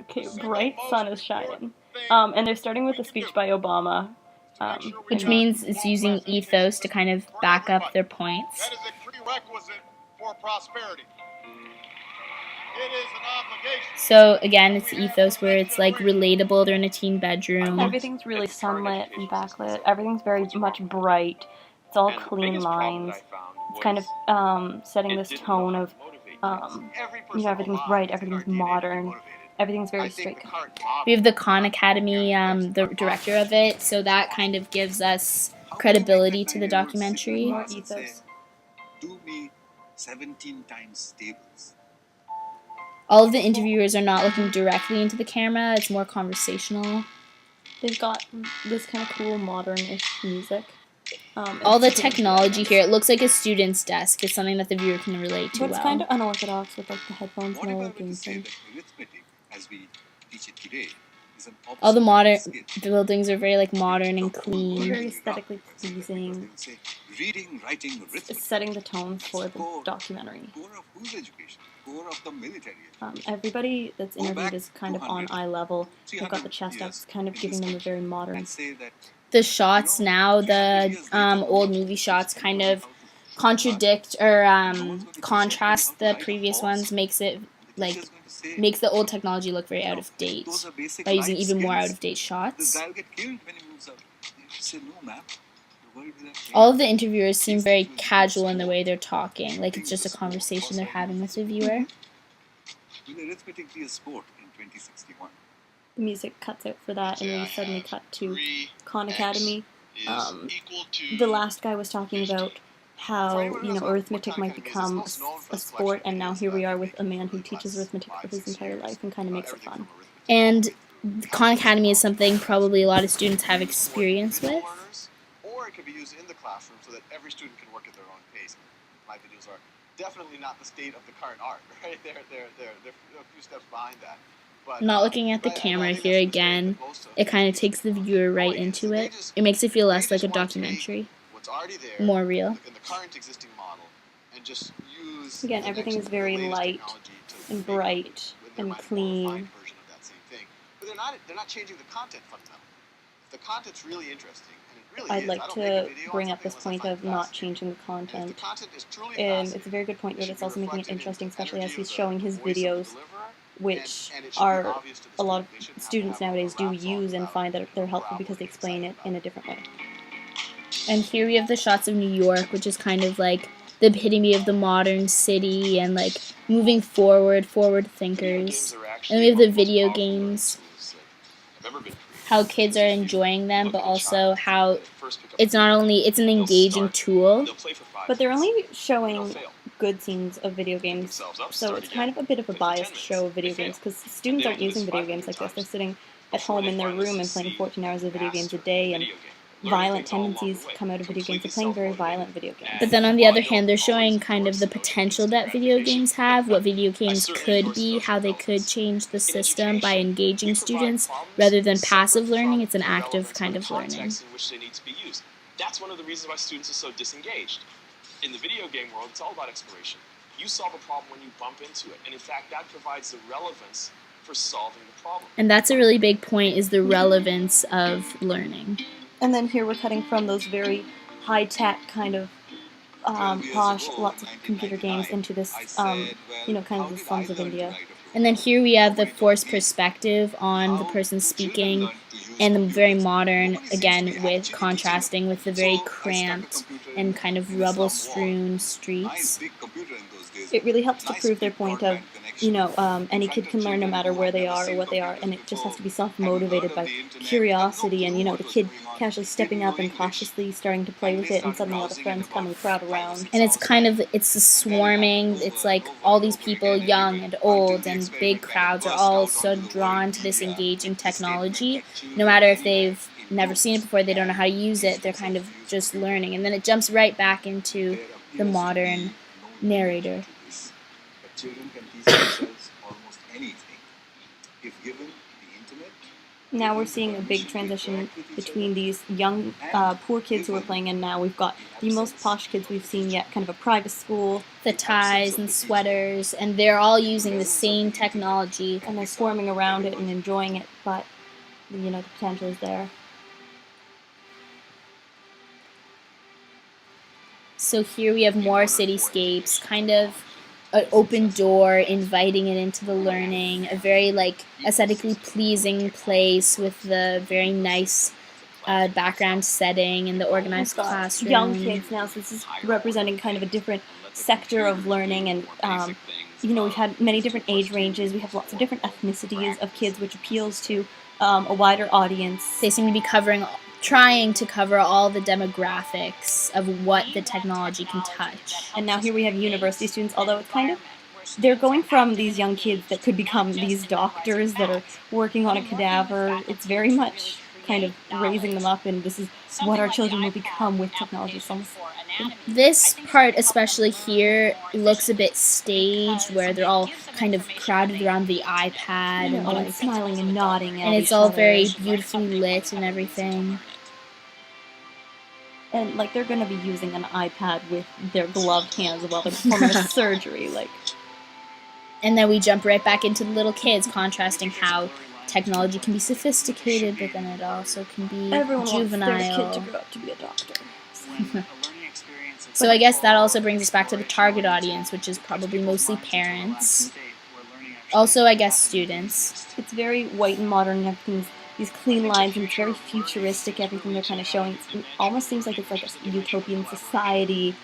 Okay, bright sun is shining. And they're starting with a speech by Obama. Which means it's using ethos to kind of back up their points. That is a prerequisite for prosperity. It is an obligation. So again, it's ethos where it's like relatable. They're in a teen bedroom. Everything's really sunlit and backlit. Everything's very much bright. It's all clean lines. It's kind of setting this tone of, everything's bright, everything's modern. Everything's very straight. We have the Khan Academy, the director of it, so that kind of gives us credibility to the documentary. More ethos. Do me 17 times tables. All of the interviewers are not looking directly into the camera, it's more conversational. They've got this kind of cool modern-ish music. All the technology here, it looks like a student's desk. It's something that the viewer can relate to but it's well. kind of unorthodox with like the headphones and all the things. As we teach it today, is an all the modern buildings are very like modern and clean. Very aesthetically pleasing. Reading, writing, arithmetic. It's setting the tone for the documentary. Core of whose education? Core of the military education. Everybody that's interviewed is kind of on eye level. They've got the chest out, kind of giving them a very modern. The shots now, the old movie shots, kind of contradict or contrast the previous ones. Makes the old technology look very out of date by using even more out of date shots. All of the interviewers seem very casual in the way they're talking, like it's just a conversation they're having with the viewer. Will arithmetic be a sport in 2061? The music cuts out for that, and then we suddenly cut to Khan Academy. The last guy was talking about how arithmetic might become a sport, and now here we are with a man who teaches arithmetic for his entire life and kind of makes it fun. And Khan Academy is something probably a lot of students have experience with. Or it could be used in the classroom so that every student can work at their own pace. My videos are definitely not the state of the current art, right? They're a few steps behind that. But, not looking at the camera here again, it kind of takes the viewer right into it. It makes it feel less like a documentary, more real. In the current existing model, and just use again, everything is very light and bright and clean. But they're not changing the content fundamentally. The content's really interesting. I'd like to bring up this point of not changing the content. And it's a very good point, but it's also making it interesting, especially as he's showing his videos, which are a lot of students nowadays do use and find that they're helpful because they explain it in a different way. And here we have the shots of New York, which is kind of like the epitome of the modern city and like moving forward thinkers. And we have the video games, how kids are enjoying them, but also how it's not only, it's an engaging tool. But they're only showing good scenes of video games, so it's kind of a bit of a biased show of video games, because students aren't using video games like this. They're sitting at home in their room and playing 14 hours of video games a day, and violent tendencies come out of video games. They're playing very violent video games. But then on the other hand, they're showing kind of the potential that video games have, what video games could be, how they could change the system by engaging students. Rather than passive learning, it's an active kind of learning. That's one of the reasons why students are so disengaged. In the video game world, it's all about exploration. You solve a problem when you bump into it, and in fact, that provides the relevance for solving the problem. And that's a really big point, is the relevance of learning. And then here we're cutting from those very high-tech kind of posh, lots of computer games into this, kind of the slums of India. And then here we have the forced perspective on the person speaking, and the very modern, again, with contrasting with the very cramped and kind of rubble-strewn streets. It really helps to prove their point of, any kid can learn no matter where they are or what they are, and it just has to be self-motivated by curiosity and, the kid casually stepping up and cautiously starting to play with it, and suddenly all the friends come and crowd around. And it's the swarming, it's like all these people, young and old, and big crowds are all so drawn to this engaging technology. No matter if they've never seen it before, they don't know how to use it, they're kind of just learning. And then it jumps right back into the modern narrator. Children can teach themselves almost anything if given the internet Now we're seeing a big transition between these young, poor kids who are playing, and now we've got the most posh kids we've seen yet, kind of a private school. The ties and sweaters, and they're all using the same technology. And they're swarming around it and enjoying it, but, you know, the potential is there. So here we have more cityscapes, kind of an open door, inviting it into the learning, a very like aesthetically pleasing place with the very nice background setting and the organized We've got classroom. young kids now, so this is representing kind of a different sector of learning, and you know, we've had many different age ranges. We have lots of different ethnicities of kids, which appeals to a wider audience. They seem to be trying to cover all the demographics of what the technology can touch. And now here we have university students, although it's kind of, they're going from these young kids that could become these doctors that are working on a cadaver. It's very much kind of raising them up, and this is what our children will become with technology. This part, especially here, looks a bit staged, where they're all kind of crowded around the iPad and like smiling and nodding at and it's each all other. very beautifully lit and everything. And like they're going to be using an iPad with their gloved hands while they're performing a surgery, like. And then we jump right back into the little kids, contrasting how technology can be sophisticated, but then it also can be Everyone juvenile. wants their kid to grow up to be a doctor. So I guess that also brings us back to the target audience, which is probably mostly parents. Also, I guess students. It's very white and modern, and everything's these clean lines, and it's very futuristic, everything they're kind of showing. It almost seems like it's like a utopian society.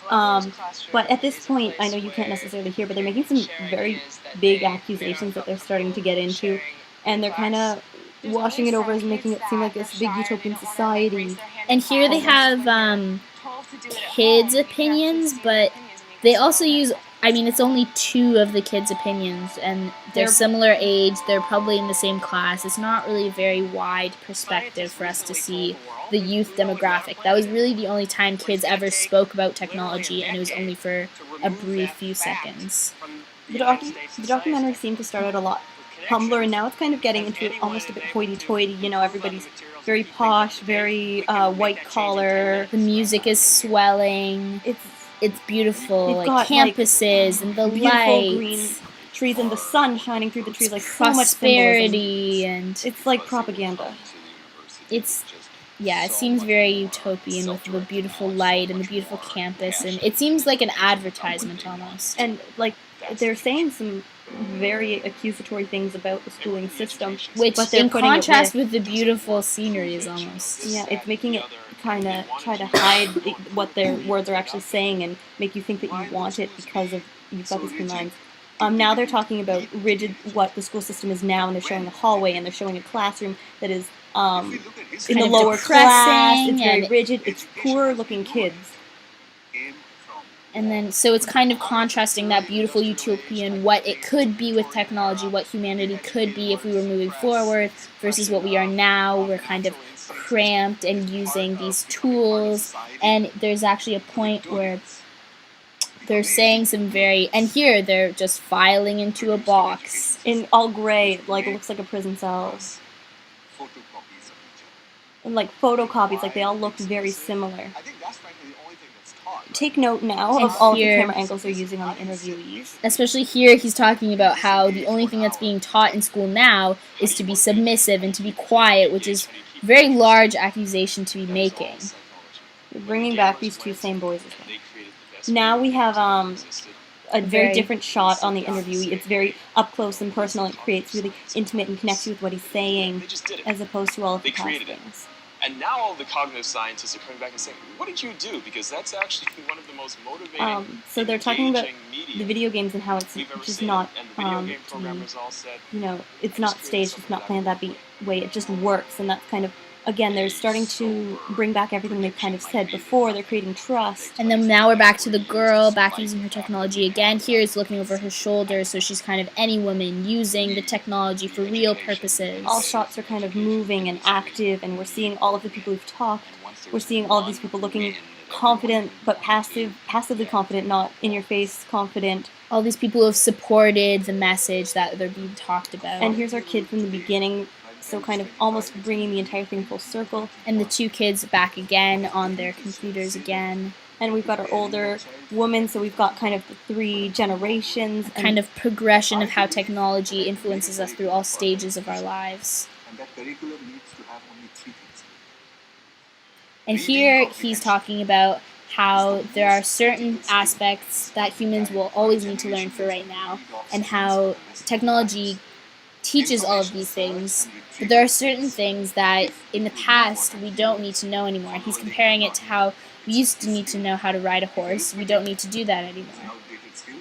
But at this point, I know you can't necessarily hear, but they're making some very big accusations that they're starting to get into, and they're kind of washing it over as making it seem like this big utopian society. And here they have kids' opinions, but they also use, I mean, it's only 2 of the kids' opinions, and they're similar age, they're probably in the same class. It's not really a very wide perspective for us to see the youth demographic. That was really the only time kids ever spoke about technology, and it was only for a brief few seconds. The documentary seemed to start out a lot humbler, and now it's kind of getting into almost a bit hoity-toity. You know, everybody's very posh, very white collar. The music is swelling. It's beautiful, like got, campuses and the beautiful lights, green trees and the sun shining through the trees, like so much prosperity, symbolism. and it's like propaganda. It seems very utopian with the beautiful light and the beautiful campus, and it seems like an advertisement almost. And like they're saying some very accusatory things about the schooling system, which but they're in putting contrast with the beautiful scenery is almost. Yeah, it's making it kind of try to hide what their words are actually saying and make you think that you want it because of you've got these clean lines. Now they're talking about what the school system is now, and they're showing a hallway, and they're showing a classroom that is in the lower class. It's very rigid. It's poor-looking kids. And then, so it's kind of contrasting that beautiful utopian, what it could be with technology, what humanity could be if we were moving forward, versus what we are now. We're kind of cramped and using these tools. And there's actually a point where they're saying some and here they're just filing into a box. In all gray, like it looks like a prison cell. And like photocopies, like they all look very similar. Take note now of all of the camera angles they're using on the interviewees. Especially here, he's talking about how the only thing that's being taught in school now is to be submissive and to be quiet, which is a very large accusation to be making. We're bringing back these 2 same boys as well. Now we have a very different shot on the interviewee. It's very up close and personal. It creates really intimate and connects you with what he's saying, as opposed to all of the past things. And now all the cognitive scientists are coming back and saying, what did you do? Because that's actually one of the most motivating, so they're talking about media the video games and how it's just not, you know, it's not staged, it's not planned that way, it just works. And that's kind of, again, they're starting to bring back everything they've kind of said before. They're creating trust. And then now we're back to the girl, back using her technology again. Here is looking over her shoulder, so she's kind of any woman using the technology for real purposes. All shots are kind of moving and active, and we're seeing all of the people who've talked. We're seeing all of these people looking confident, but passively confident, not in-your-face confident. All these people who have supported the message that they're being talked about. And here's our kid from the beginning, so kind of almost bringing the entire thing full circle. And the two kids back again on their computers again. And we've got our older woman, so we've got kind of the 3 generations. Kind of progression of how technology influences us through all stages of our lives. And that curriculum needs to have only 3 things. And here he's talking about how there are certain aspects that humans will always need to learn for right now, and how technology teaches all of these things, but there are certain things that in the past we don't need to know anymore. He's comparing it to how we used to need to know how to ride a horse. We don't need to do that anymore. Outdated skill.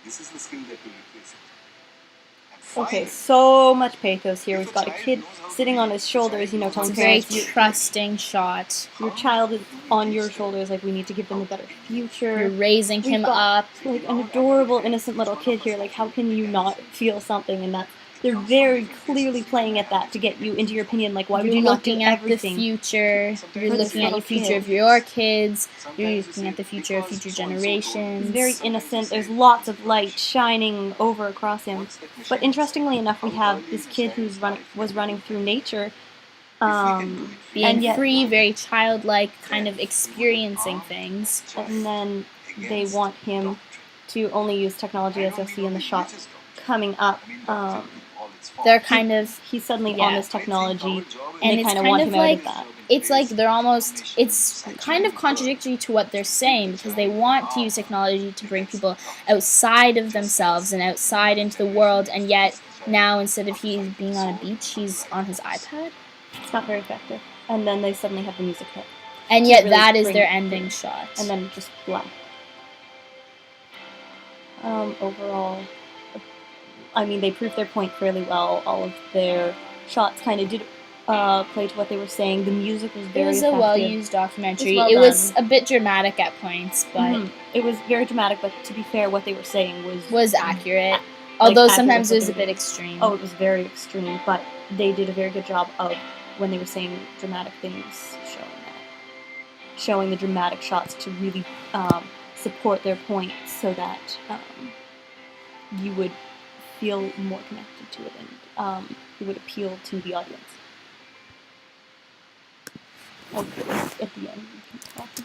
This is the skill that will replace it. Okay, so much pathos here. We've got a kid sitting on his shoulders, you know, telling It's a very parents, trusting shot. your child is on your shoulders, like we need to give them a better future. You're raising him We've got, up. like, an adorable, innocent little kid here. Like, how can you not feel something in that? They're very clearly playing at that to get you into your opinion. Like, why would You're you not do looking at the everything? future. You're For this looking at little the future kid. of your kids. You're looking at the future of future generations. He's very innocent. There's lots of light shining over across him. But interestingly enough, we have this kid who's was running through nature, Being and yet, free, very childlike, kind of experiencing things. and then they want him to only use technology, as you'll see in the shot coming up. They're kind of, He's suddenly Yeah. on this technology, and they it's kind of kind want of him out like, of that. it's like they're almost, it's kind of contradictory to what they're saying, because they want to use technology to bring people outside of themselves and outside into the world, and yet now instead of he being on a beach, he's on his iPad. It's not very effective. And then they suddenly have the music hit. And To yet really that is bring their it ending through. shot. And then just black. Overall, I mean, they proved their point fairly well. All of their shots kind of did play to what they were saying. The music was It very was a effective. well-used documentary. It was It well was a bit dramatic at points, but Mhm. It was very dramatic, but to be fair, what they were saying was accurate. Although accurate sometimes it with was a what they bit were extreme. Oh, it was very extreme, but they did a very good job of, when they were saying dramatic things, showing the dramatic shots to really support their point, so that you would feel more connected to it, and it would appeal to the audience. Okay, at the end we can talk about